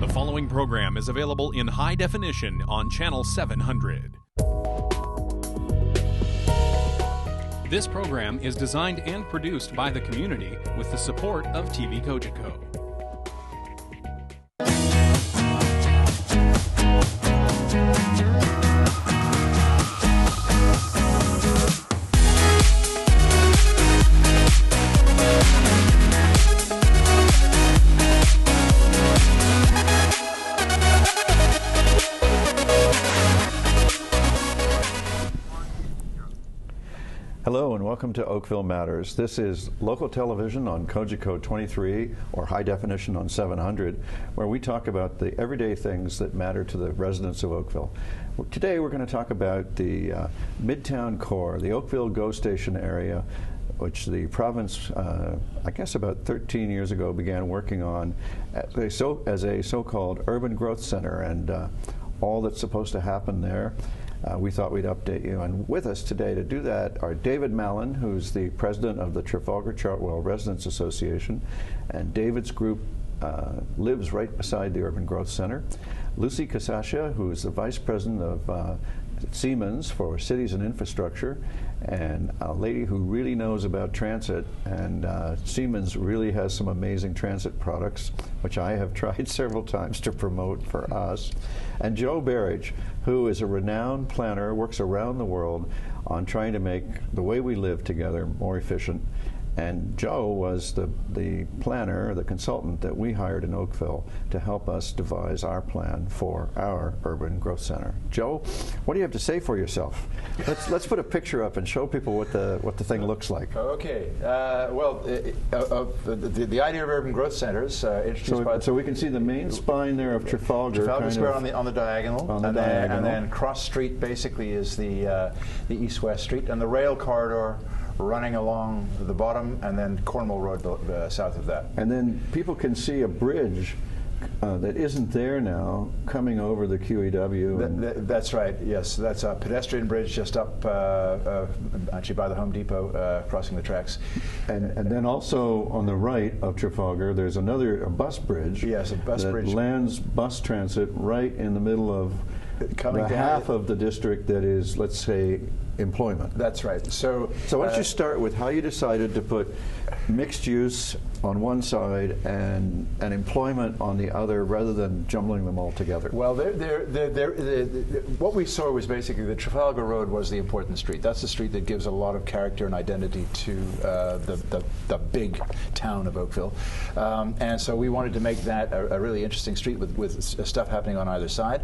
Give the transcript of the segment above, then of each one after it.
The following program is available in high definition on Channel 700. This program is designed and produced by the community with the support of TV Cogeco. Hello and welcome to Oakville Matters. This is local television on Cogeco 23 or high definition on 700, where we talk about the everyday things that matter to the residents of Oakville. Today we're going to talk about the Midtown core, the Oakville GO station area, which the province, I guess about 13 years ago, began working on as a so-called urban growth center, and all that's supposed to happen there. We thought we'd update you. And with us today to do that are David Mallen, who's the president of the Trafalgar Chartwell Residents Association, and David's group lives right beside the Urban Growth Center. Lucy Casacia, who is the vice president of Siemens for Cities and Infrastructure, and a lady who really knows about transit, and Siemens really has some amazing transit products, which I have tried several times to promote for us. And Joe Berridge, who is a renowned planner, works around the world on trying to make the way we live together more efficient. And Joe was the planner, the consultant that we hired in Oakville to help us devise our plan for our urban growth center. Joe, what do you have to say for yourself? Let's put a picture up and show people what the thing looks like. Okay. The idea of urban growth centers introduced by so we can see the main spine there of Trafalgar. Trafalgar Square on the diagonal, and then cross street basically is the east-west street, and the rail corridor running along the bottom, and then Cornwall Road south of that. And then people can see a bridge that isn't there now coming over the QEW. That's right, yes. That's a pedestrian bridge just up actually by the Home Depot, crossing the tracks. And then also on the right of Trafalgar, there's a bus bridge. Yes, a bus bridge. That lands bus transit right in the middle of half of the district that is, let's say, employment. That's right. So why don't you start with how you decided to put mixed use on one side and employment on the other, rather than jumbling them all together? Well, what we saw was basically that Trafalgar Road was the important street. That's the street that gives a lot of character and identity to the big town of Oakville. And so we wanted to make that a really interesting street with stuff happening on either side.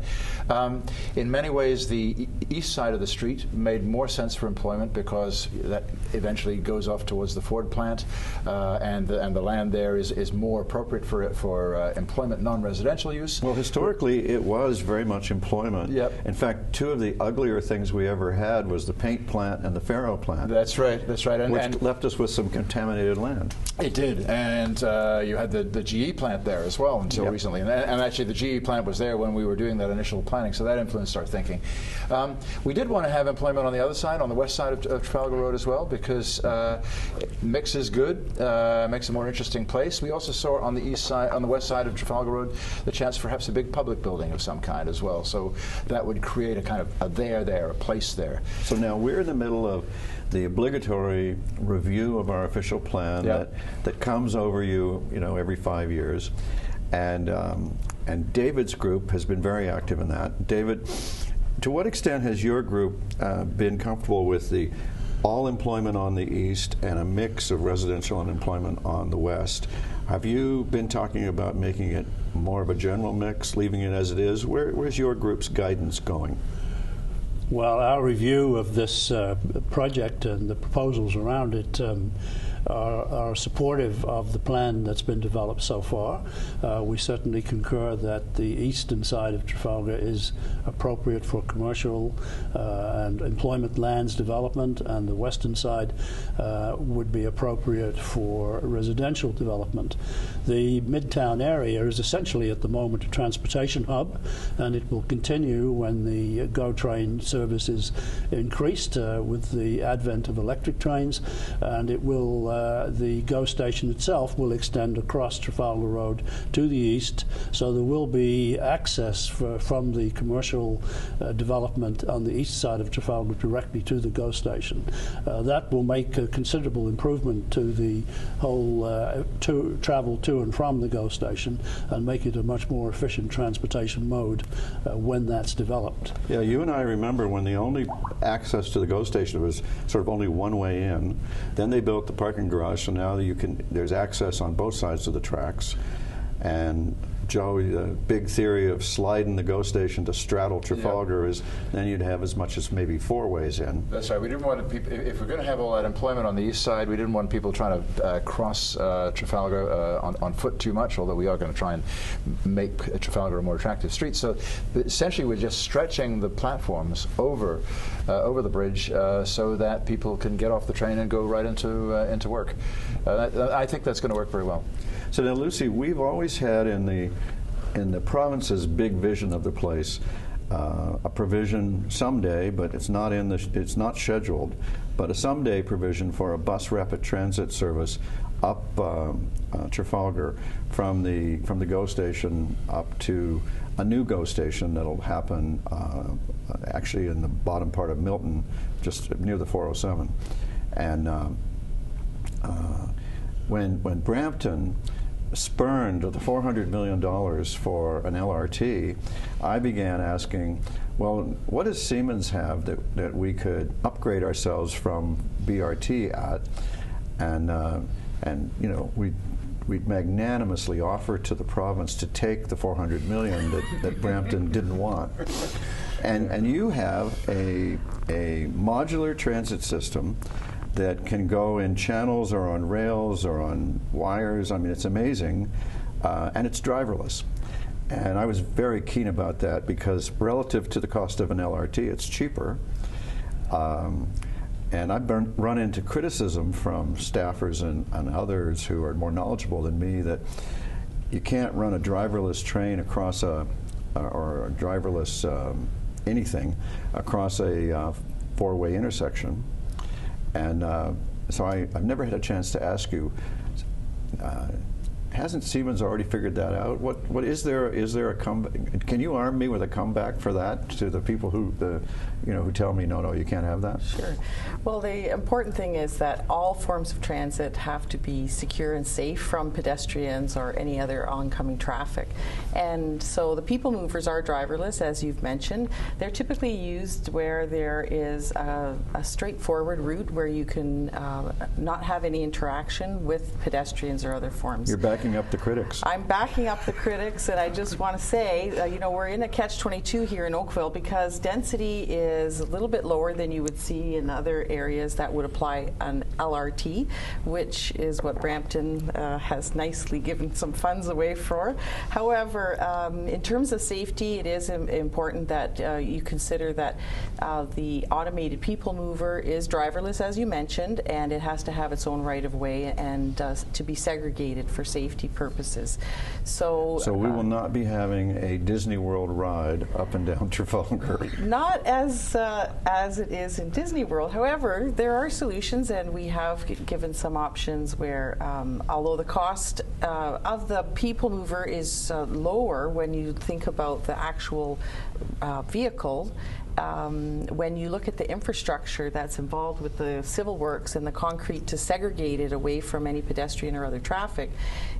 In many ways, the east side of the street made more sense for employment because that eventually goes off towards the Ford plant, and the land there is more appropriate for employment, non-residential use. Well, historically, it was very much employment. Yep. In fact, two of the uglier things we ever had was the paint plant and the Faro plant. That's right. That's right. Which left us with some contaminated land. It did, and you had the GE plant there as well until recently. And actually, the GE plant was there when we were doing that initial planning, so that influenced our thinking. We did want to have employment on the other side, on the west side of Trafalgar Road as well, because mix is good, makes a more interesting place. We also saw on the east side, on the west side of Trafalgar Road, the chance for perhaps a big public building of some kind as well. So that would create a kind of a place there. So now we're in the middle of the obligatory review of our official plan that comes over you every 5 years, and David's group has been very active in that. David, to what extent has your group been comfortable with the all employment on the east and a mix of residential and employment on the west? Have you been talking about making it more of a general mix, leaving it as it is? Where's your group's guidance going? Well, our review of this project and the proposals around it are supportive of the plan that's been developed so far. We certainly concur that the eastern side of Trafalgar is appropriate for commercial and employment lands development, and the western side would be appropriate for residential development. The Midtown area is essentially at the moment a transportation hub, and it will continue when the GO train service is increased with the advent of electric trains, and it will the GO station itself will extend across Trafalgar Road to the east, so there will be access from the commercial development on the east side of Trafalgar directly to the GO station. That will make a considerable improvement to the whole travel to and from the GO station and make it a much more efficient transportation mode when that's developed. Yeah, you and I remember when the only access to the GO station was sort of only one way in. Then they built the parking garage, so now there's access on both sides of the tracks. And Joe, the big theory of sliding the GO station to straddle Trafalgar is then you'd have as much as maybe 4 ways in. That's right. We didn't want people, if we're going to have all that employment on the east side, we didn't want people trying to cross Trafalgar on foot too much, although we are going to try and make Trafalgar a more attractive street. So essentially we're just stretching the platforms over the bridge so that people can get off the train and go right into work. I think that's going to work very well. So now, Lucy, we've always had in the province's big vision of the place a provision someday, but it's not scheduled, but a someday provision for a bus rapid transit service up Trafalgar from the GO station up to a new GO station that'll happen actually in the bottom part of Milton, just near the 407. And when Brampton spurned the $400 million for an LRT, I began asking, well, what does Siemens have that we could upgrade ourselves from BRT at? And you know, we'd magnanimously offer to the province to take the $400 million that Brampton didn't want. And you have a modular transit system that can go in channels or on rails or on wires. I mean, it's amazing, and it's driverless. And I was very keen about that because relative to the cost of an LRT, it's cheaper. And I've run into criticism from staffers and others who are more knowledgeable than me that you can't run a driverless train across or a driverless anything across a 4-way intersection. And so I've never had a chance to ask you, hasn't Siemens already figured that out? What is there a comeback? Can you arm me with a comeback for that to the people who tell me no, you can't have that? Sure. Well, the important thing is that all forms of transit have to be secure and safe from pedestrians or any other oncoming traffic. And so the people movers are driverless, as you've mentioned. They're typically used where there is a straightforward route where you can not have any interaction with pedestrians or other forms. You're backing up the critics. I'm backing up the critics, and I just want to say, we're in a catch-22 here in Oakville because density is a little bit lower than you would see in other areas that would apply an LRT, which is what Brampton has nicely given some funds away for. However, in terms of safety, it is important that you consider that the automated people mover is driverless, as you mentioned, and it has to have its own right-of-way and to be segregated for safety purposes. So we will not be having a Disney World ride up and down Trafalgar. Not as it is in Disney World. However, there are solutions, and we have given some options where, although the cost of the people mover is lower when you think about the actual vehicle, when you look at the infrastructure that's involved with the civil works and the concrete to segregate it away from any pedestrian or other traffic,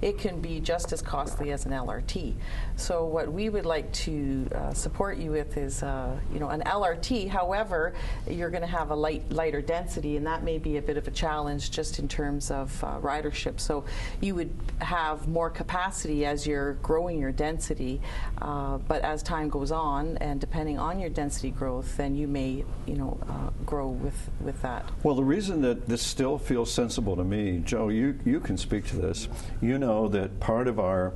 it can be just as costly as an LRT. So what we would like to support you with is an LRT. However, you're going to have a lighter density, and that may be a bit of a challenge just in terms of ridership. So you would have more capacity as you're growing your density, but as time goes on, and depending on your density growth, then you may, grow with that. Well, the reason that this still feels sensible to me, Joe, you can speak to this. You know that part of our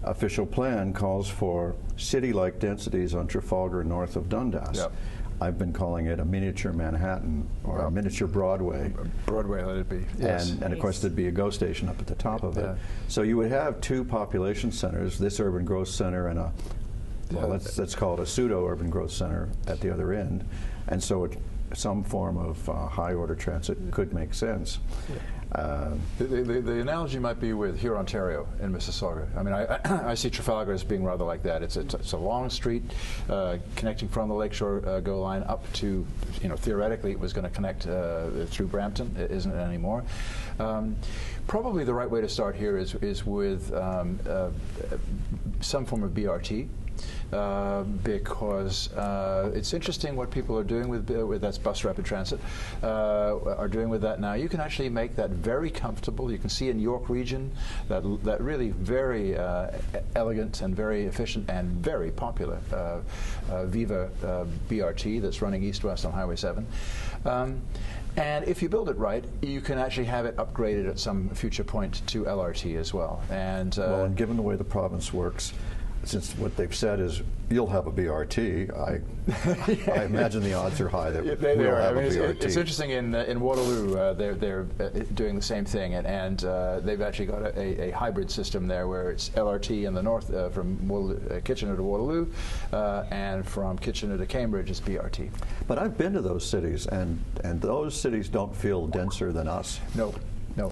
official plan calls for city-like densities on Trafalgar north of Dundas. Yep. I've been calling it a miniature Manhattan or a miniature Broadway. Broadway, let it be. Yes. And of course, there'd be a GO station up at the top of it. Yeah. So you would have 2 population centers, this urban growth center and let's call it a pseudo-urban growth center at the other end. And so some form of high-order transit could make sense. The analogy might be with here, Ontario, in Mississauga. I mean, I see Trafalgar as being rather like that. It's a long street connecting from the Lakeshore GO line up to, theoretically it was going to connect through Brampton. It isn't anymore. Probably the right way to start here is with some form of BRT. Because it's interesting what people are doing with that's bus rapid transit are doing with that now. You can actually make that very comfortable. You can see in York region that really very elegant and very efficient and very popular Viva BRT that's running east-west on Highway 7. And if you build it right, you can actually have it upgraded at some future point to LRT as well. And and given the way the province works, since what they've said is you'll have a BRT, I imagine the odds are high that we'll have a BRT. It's interesting in Waterloo, they're doing the same thing, and they've actually got a hybrid system there where it's LRT in the north from Kitchener to Waterloo, and from Kitchener to Cambridge it's BRT. But I've been to those cities, and those cities don't feel denser than us. No. No,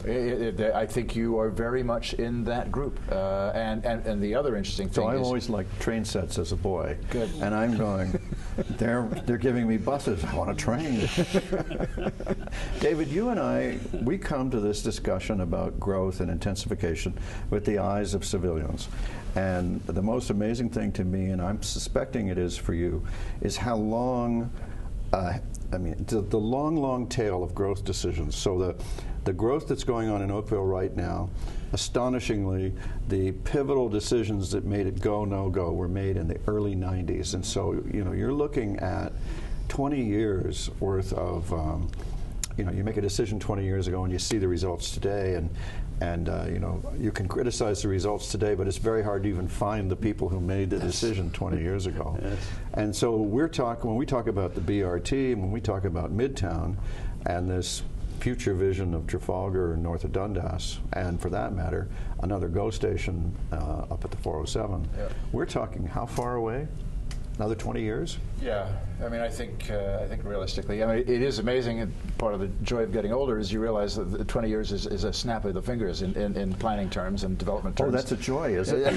I think you are very much in that group. And the other interesting thing is... So I've is always liked train sets as a boy. Good. And I'm going, they're giving me buses. I want a train. David, you and I, we come to this discussion about growth and intensification with the eyes of civilians. And the most amazing thing to me, and I'm suspecting it is for you, is how long... the long tail of growth decisions. So the growth that's going on in Oakville right now, astonishingly, the pivotal decisions that made it go, no go were made in the early 90s. And so, you're looking at 20 years worth of, you make a decision 20 years ago and you see the results today, and you can criticize the results today, but it's very hard to even find the people who made the decision 20 years ago. Yes. And so when we talk about the BRT, and when we talk about Midtown, and this future vision of Trafalgar and north of Dundas, and for that matter, another GO station up at the 407, we're talking how far away? Another 20 years? Yeah, I mean, I think realistically, it is amazing. And part of the joy of getting older is you realize that 20 years is a snap of the fingers in planning terms and development terms. Oh, that's a joy, is it?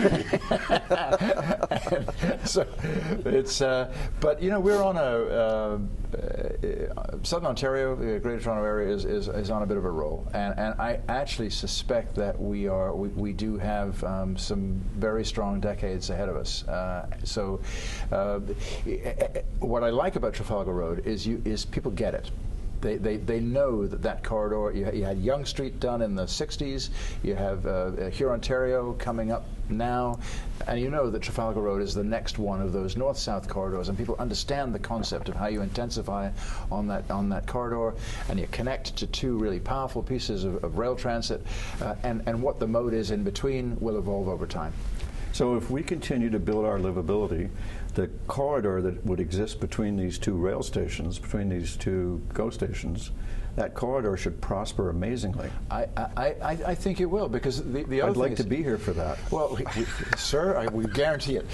So it's, but we're on a Southern Ontario, the Greater Toronto area is on a bit of a roll, and I actually suspect that we do have some very strong decades ahead of us. What I like about Trafalgar Road is people get it. They know that corridor. You had Yonge Street done in the 60s. You have here Ontario coming up now, and you know that Trafalgar Road is the next one of those north-south corridors, and people understand the concept of how you intensify on that corridor, and you connect to two really powerful pieces of rail transit, and what the mode is in between will evolve over time. So if we continue to build our livability, the corridor that would exist between these two rail stations, between these two GO stations, that corridor should prosper amazingly. I think it will, because the other I'd like to be here for that. Well, sir, we guarantee it.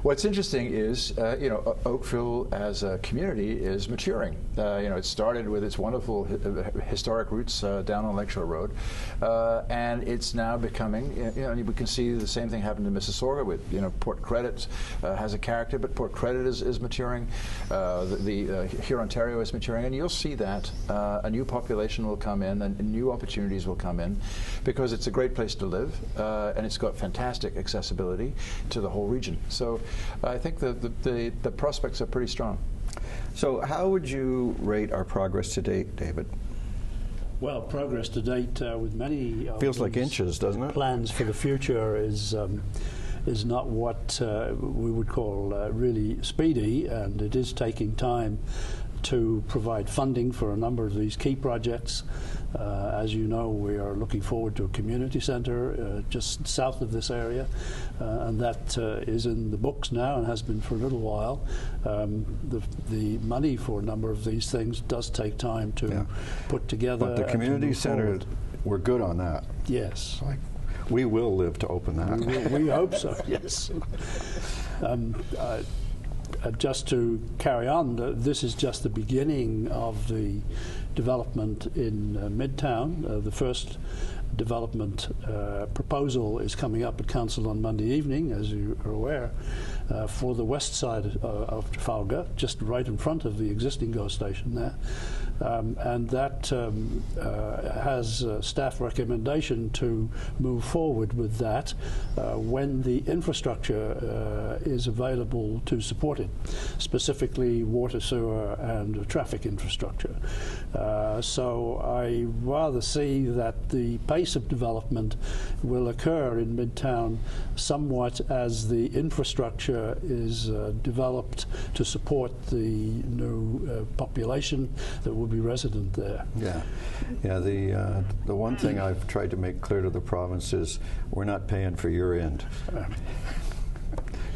What's interesting is, Oakville as a community is maturing. It started with its wonderful historic roots down on Lakeshore Road, and it's now becoming, we can see the same thing happen in Mississauga with, Port Credit has a character, but Port Credit is maturing. Here Ontario is maturing, and you'll see that a new population will come in and new opportunities will come in, because it's a great place to live, and it's got fantastic accessibility to the whole region. So I think the prospects are pretty strong. So how would you rate our progress to date, David? Well, progress to date with many feels like inches, doesn't it? Plans for the future is not what we would call really speedy, and it is taking time to provide funding for a number of these key projects. As you know, we are looking forward to a community centre just south of this area, and that is in the books now and has been for a little while. The money for a number of these things does take time to put together. But the community centre, we're good on that. Yes. We will live to open that. We hope so, yes. just to carry on, this is just the beginning of the development in Midtown. The first development proposal is coming up at Council on Monday evening, as you are aware, for the west side of Trafalgar, just right in front of the existing GO station there. And that has staff recommendation to move forward with that when the infrastructure is available to support it, specifically water, sewer, and traffic infrastructure. So I rather see that the pace of development will occur in Midtown somewhat as the infrastructure is developed to support the new population that will be resident there. Yeah, yeah. The one thing I've tried to make clear to the province is we're not paying for your end.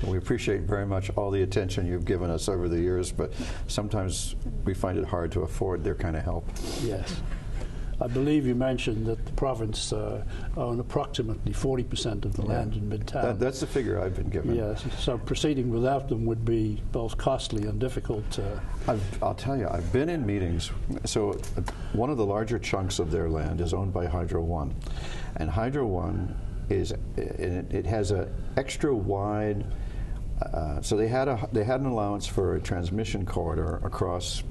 We appreciate very much all the attention you've given us over the years, but sometimes we find it hard to afford their kind of help. Yes. I believe you mentioned that the province own approximately 40% of the land in Midtown. That's the figure I've been given. Yes, so proceeding without them would be both costly and difficult. I'll tell you, I've been in meetings. So one of the larger chunks of their land is owned by Hydro One, and Hydro One it has an extra wide. So they had an allowance for a transmission corridor across.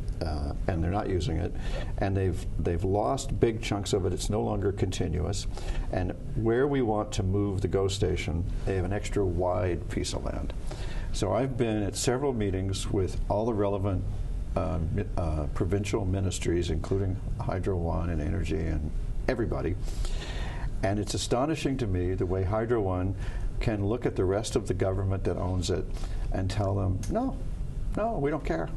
And they're not using it, and they've lost big chunks of it. It's no longer continuous, and where we want to move the GO station, they have an extra wide piece of land. So I've been at several meetings with all the relevant provincial ministries, including Hydro One and Energy and everybody, and it's astonishing to me the way Hydro One can look at the rest of the government that owns it and tell them, no, we don't care.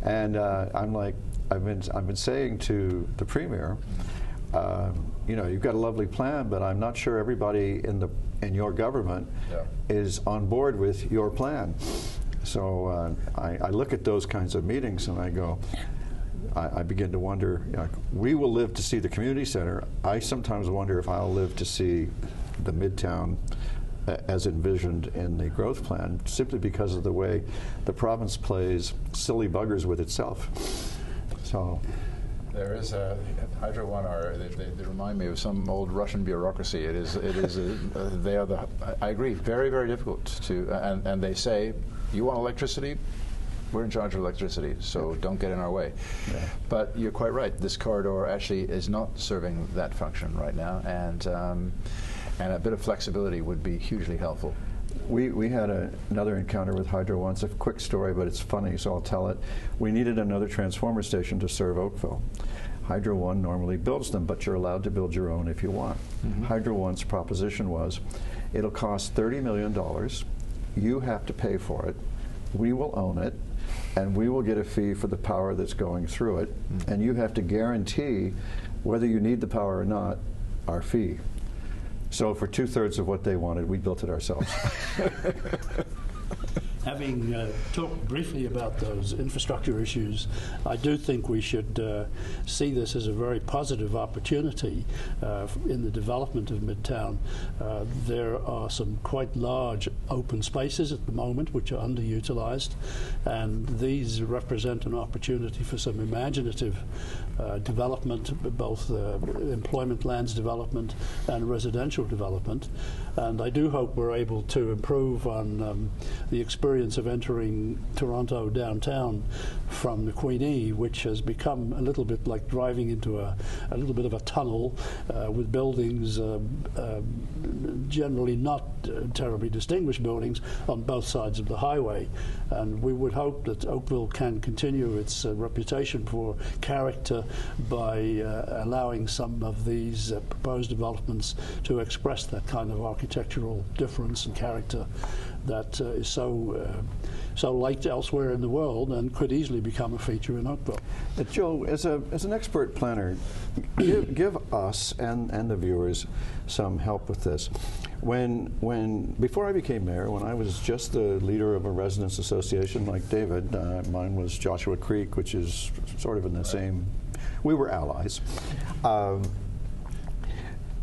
And I'm like, I've been saying to the Premier, you know, you've got a lovely plan, but I'm not sure everybody in your government is on board with your plan. So I look at those kinds of meetings and I go, I begin to wonder, you know, we will live to see the community center. I sometimes wonder if I'll live to see the Midtown as envisioned in the growth plan, simply because of the way the province plays silly buggers with itself. So there is a Hydro One. They remind me of some old Russian bureaucracy. It is. They are I agree. Very, very difficult to. And they say, you want electricity? We're in charge of electricity, so don't get in our way. Yeah. But you're quite right. This corridor actually is not serving that function right now, and a bit of flexibility would be hugely helpful. We had another encounter with Hydro One. It's a quick story, but it's funny, so I'll tell it. We needed another transformer station to serve Oakville. Hydro One normally builds them, but you're allowed to build your own if you want. Mm-hmm. Hydro One's proposition was, it'll cost $30 million. You have to pay for it. We will own it, and we will get a fee for the power that's going through it. Mm-hmm. And you have to guarantee, whether you need the power or not, our fee. So for 2/3 of what they wanted, we built it ourselves. Having talked briefly about those infrastructure issues, I do think we should see this as a very positive opportunity in the development of Midtown. There are some quite large open spaces at the moment which are underutilized, and these represent an opportunity for some imaginative development, both employment lands development and residential development. And I do hope we're able to improve on the experience of entering Toronto downtown from the Queenie, which has become a little bit like driving into a little bit of a tunnel with buildings, generally not terribly distinguished buildings, on both sides of the highway. And we would hope that Oakville can continue its reputation for character by allowing some of these proposed developments to express that kind of architectural difference and character that is so liked elsewhere in the world and could easily become a feature in Oakville. Joe, as an expert planner, give us and the viewers some help with this. Before I became mayor, when I was just the leader of a residents association like David, mine was Joshua Creek, which is sort of in the same. We were allies.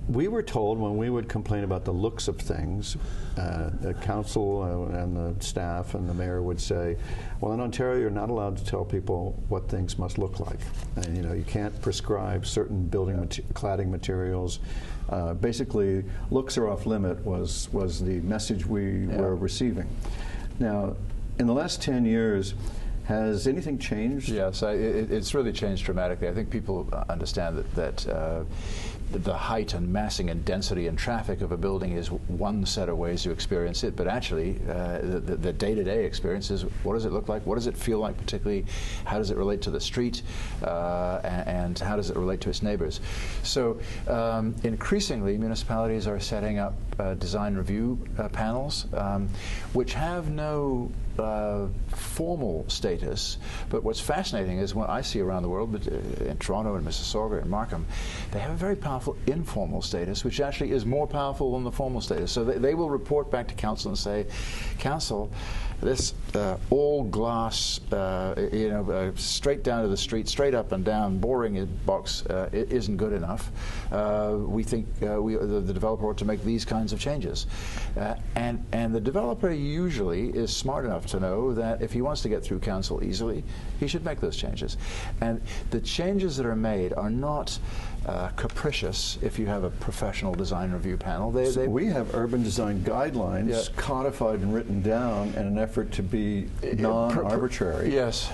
we were told when we would complain about the looks of things, the council and the staff and the mayor would say, well, in Ontario, you're not allowed to tell people what things must look like. And, you can't prescribe certain building cladding materials. Basically, looks are off limit was the message we were receiving. Now, in the last 10 years, has anything changed? Yes, it's really changed dramatically. I think people understand that the height and massing and density and traffic of a building is one set of ways to experience it, but actually the day-to-day experience is, what does it look like? What does it feel like, particularly? How does it relate to the street? And how does it relate to its neighbors? So increasingly, municipalities are setting up design review panels, which have no formal status, but what's fascinating is what I see around the world, in Toronto and Mississauga and Markham, they have a very powerful informal status, which actually is more powerful than the formal status. So they will report back to council and say, council, this all glass, straight down to the street, straight up and down, boring box it isn't good enough. We think the developer ought to make these kinds of changes. And the developer usually is smart enough to know that if he wants to get through council easily, he should make those changes. And the changes that are made are not capricious if you have a professional design review panel. We have urban design guidelines codified and written down in an effort to be non-arbitrary. Yes.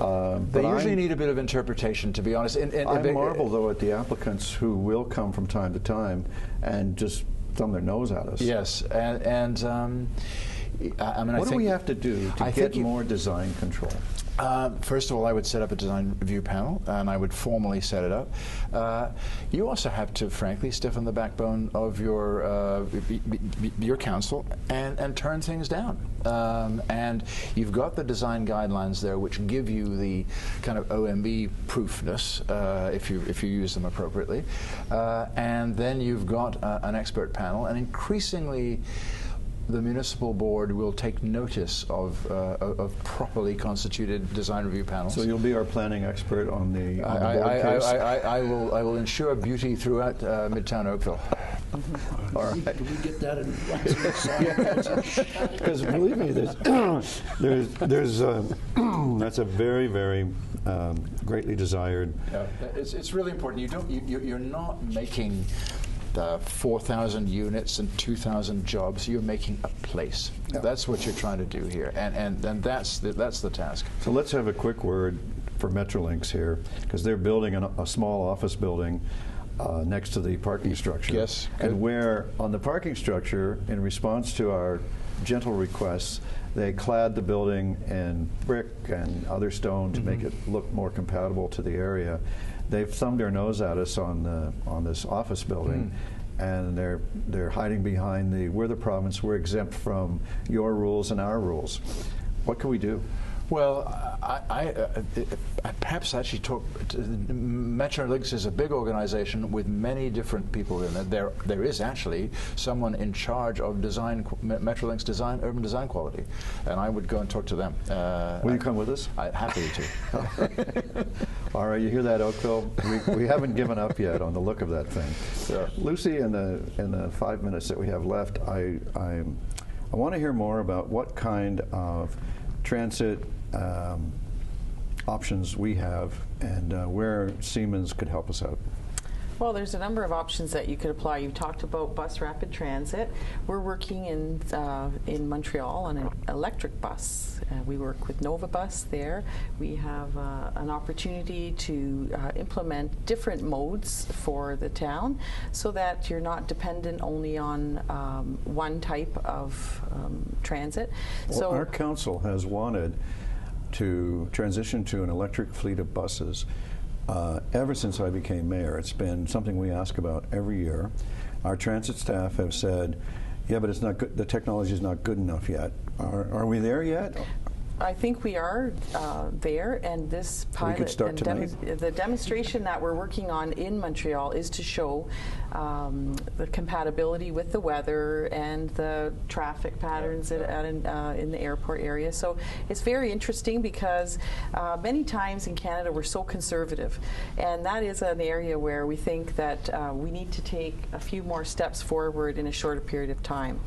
They usually need a bit of interpretation, to be honest. I marvel, though, at the applicants who will come from time to time and just thumb their nose at us. Yes, I mean, what do we have to do to get more design control? First of all, I would set up a design review panel, and I would formally set it up. You also have to, frankly, stiffen the backbone of your council and turn things down. And you've got the design guidelines there, which give you the kind of OMB proofness if you use them appropriately. And then you've got an expert panel, and increasingly, the municipal board will take notice of properly constituted design review panels. So you'll be our planning expert on the board case? I will ensure beauty throughout Midtown Oakville. All right. Can we get that in writing? Because believe me, there's that's a very, very greatly desired. Yeah, it's really important. You're not making 4,000 units and 2,000 jobs. You're making a place. Yeah. That's what you're trying to do here, and that's the task. So let's have a quick word for Metrolinx here, because they're building a small office building next to the parking structure. Yes. And where on the parking structure, in response to our gentle requests, they clad the building in brick and other stone to make it look more compatible to the area. They've thumbed their nose at us on this office building, and they're hiding behind we're the province, we're exempt from your rules and our rules. What can we do? Well, I perhaps actually talk. Metrolinx is a big organization with many different people in it. There is actually someone in charge of Metrolinx design, urban design quality, and I would go and talk to them. Will you come with us? Happily to. All right, you hear that, Oakville? We haven't given up yet on the look of that thing. Sure. Lucy, in the 5 minutes that we have left, I want to hear more about what kind of transit options we have and where Siemens could help us out. Well, there's a number of options that you could apply. You talked about bus rapid transit. We're working in Montreal on an electric bus. We work with Nova Bus there. We have an opportunity to implement different modes for the town so that you're not dependent only on one type of transit. Well, so our council has wanted to transition to an electric fleet of buses ever since I became mayor. It's been something we ask about every year. Our transit staff have said, yeah, but it's not good, the technology is not good enough yet. Are we there yet? I think we are there, and this pilot could start tonight. The demonstration that we're working on in Montreal is to show the compatibility with the weather and the traffic patterns in the airport area. So it's very interesting because many times in Canada we're so conservative, and that is an area where we think that we need to take a few more steps forward in a shorter period of time.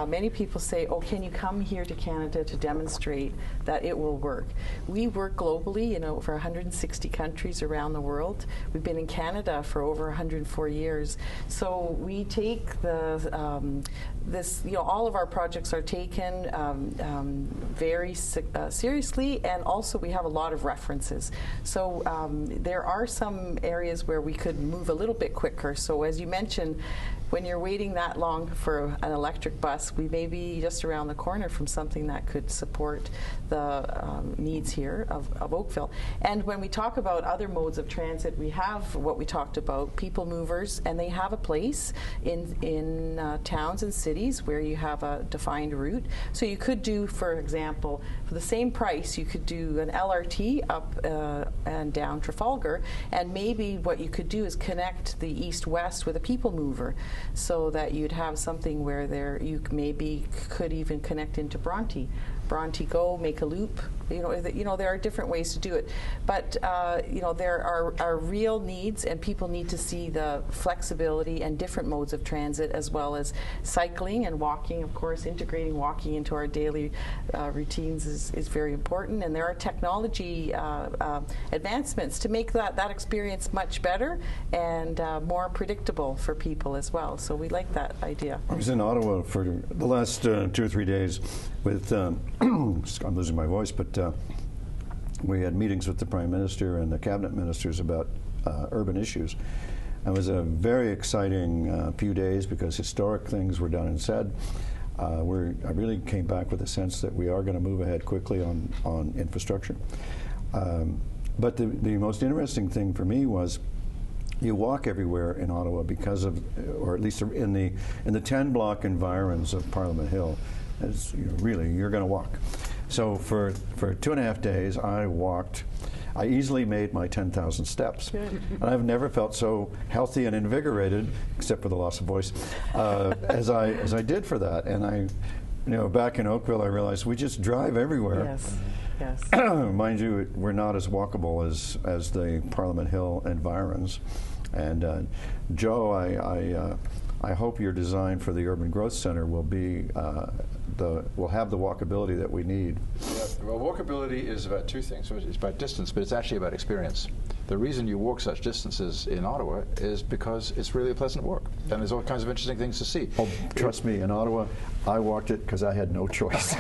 Many people say, oh, can you come here to Canada to demonstrate that it will work? We work globally in over 160 countries around the world. We've been in Canada for over 104 years. So we take all of our projects are taken very seriously, and also we have a lot of references. So there are some areas where we could move a little bit quicker. So as you mentioned, when you're waiting that long for an electric bus, we may be just around the corner from something that could support the needs here of Oakville. And when we talk about other modes of transit, we have what we talked about, people movers, and they have a place in towns and cities where you have a defined route. So you could do, for example, for the same price, you could do an LRT up and down Trafalgar, and maybe what you could do is connect the east-west with a people mover, so that you'd have something where you maybe could even connect into Bronte Go, make a loop. There are different ways to do it, but there are real needs, and people need to see the flexibility and different modes of transit, as well as cycling and walking. Of course, integrating walking into our daily routines is very important, and there are technology advancements to make that experience much better and more predictable for people as well. So we like that idea. I was in Ottawa for the last 2 or 3 days with, I'm losing my voice, but we had meetings with the Prime Minister and the Cabinet Ministers about urban issues. It was a very exciting few days because historic things were done and said. I really came back with a sense that we are going to move ahead quickly on infrastructure. But the most interesting thing for me was you walk everywhere in Ottawa because of, or at least in the 10-block environs of Parliament Hill. You're going to walk. So for 2.5 days, I easily made my 10,000 steps. And I've never felt so healthy and invigorated, except for the loss of voice, as I did for that. And back in Oakville, I realized we just drive everywhere. Yes. Yes. Mind you, we're not as walkable as the Parliament Hill environs. And Joe, I hope your design for the Urban Growth Center will be will have the walkability that we need. Yeah, well, walkability is about two things. It's about distance, but it's actually about experience. The reason you walk such distances in Ottawa is because it's really a pleasant walk, and there's all kinds of interesting things to see. Oh, trust me, in Ottawa, I walked it because I had no choice.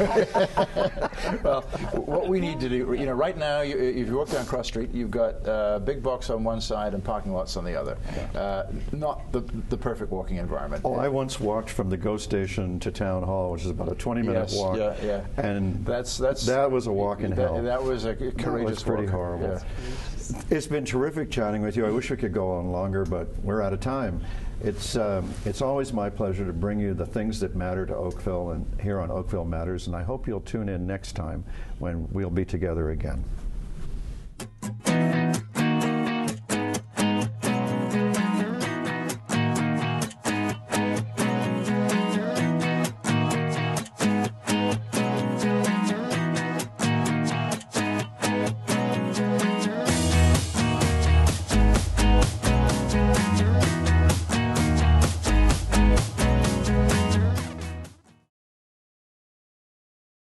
Well, what we need to do, right now, if you walk down Cross Street, you've got big box on one side and parking lots on the other. Yeah. Not the perfect walking environment. Oh, I once walked from the GO station to Town Hall, which is about a 20-minute walk. Yeah. And that was a walk in hell. That was a courageous walk. Pretty walk. horrible. Yeah. It's been terrific chatting with you. I wish we could go on longer, but we're out of time. It's always my pleasure to bring you the things that matter to Oakville and here on Oakville Matters, and I hope you'll tune in next time when we'll be together again.